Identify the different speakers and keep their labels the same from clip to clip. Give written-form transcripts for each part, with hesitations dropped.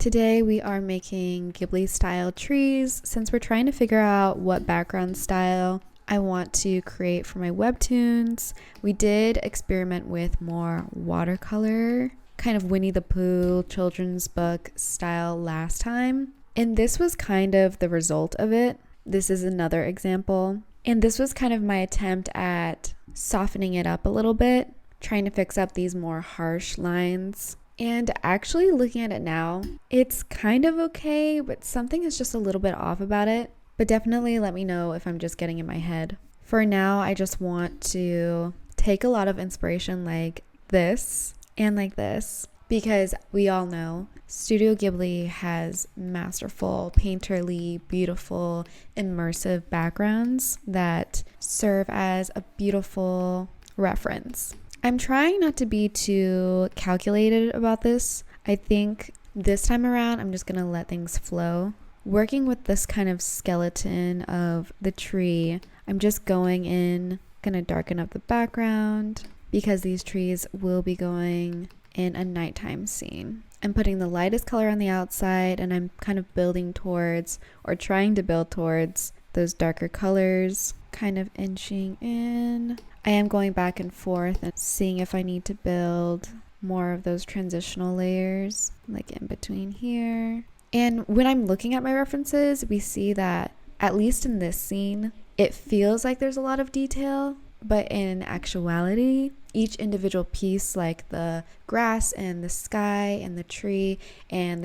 Speaker 1: Today we are making Ghibli style trees since we're trying to figure out what background style I want to create for my webtoons. We did experiment with more watercolor, kind of Winnie the Pooh children's book style last time, and this was kind of the result of it. This is another example, and this was kind of my attempt at softening it up a little bit, trying to fix up these more harsh lines. And actually looking at it now, it's kind of okay, but something is just a little bit off about it. But definitely let me know if I'm just getting in my head. For now, I just want to take a lot of inspiration like this and like this, because we all know Studio Ghibli has masterful, painterly, beautiful, immersive backgrounds that serve as a beautiful reference. I'm trying not to be too calculated about this. I think this time around, I'm just going to let things flow. Working with this kind of skeleton of the tree, I'm just going to darken up the background because these trees will be going in a nighttime scene. I'm putting the lightest color on the outside, and I'm kind of building towards, or trying to build towards, those darker colors, kind of inching in. I am going back and forth and seeing if I need to build more of those transitional layers, like in between here. And when I'm looking at my references, we see that, at least in this scene, it feels like there's a lot of detail, but in actuality, each individual piece, like the grass and the sky and the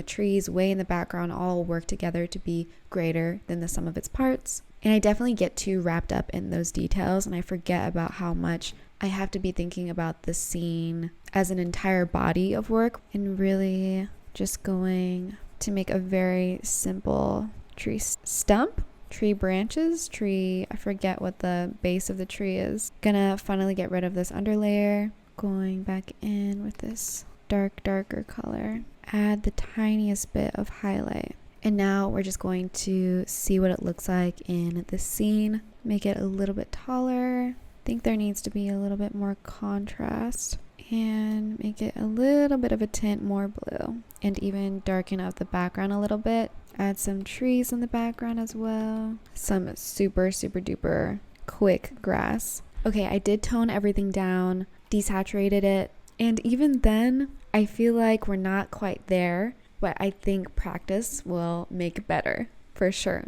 Speaker 1: trees way in the background, all work together to be greater than the sum of its parts. And I definitely get too wrapped up in those details, and I forget about how much I have to be thinking about the scene as an entire body of work, and really just going to make a very simple tree stump, tree branches, I forget what the base of the tree is. Gonna finally get rid of this underlayer, going back in with this darker color, add the tiniest bit of highlight. And now we're just going to see what it looks like in the scene. Make it a little bit taller. I think there needs to be a little bit more contrast. And make it a little bit of a tint more blue. And even darken up the background a little bit. Add some trees in the background as well. Some super duper quick grass. Okay, I did tone everything down, desaturated it. And even then, I feel like we're not quite there. But I think practice will make better, for sure.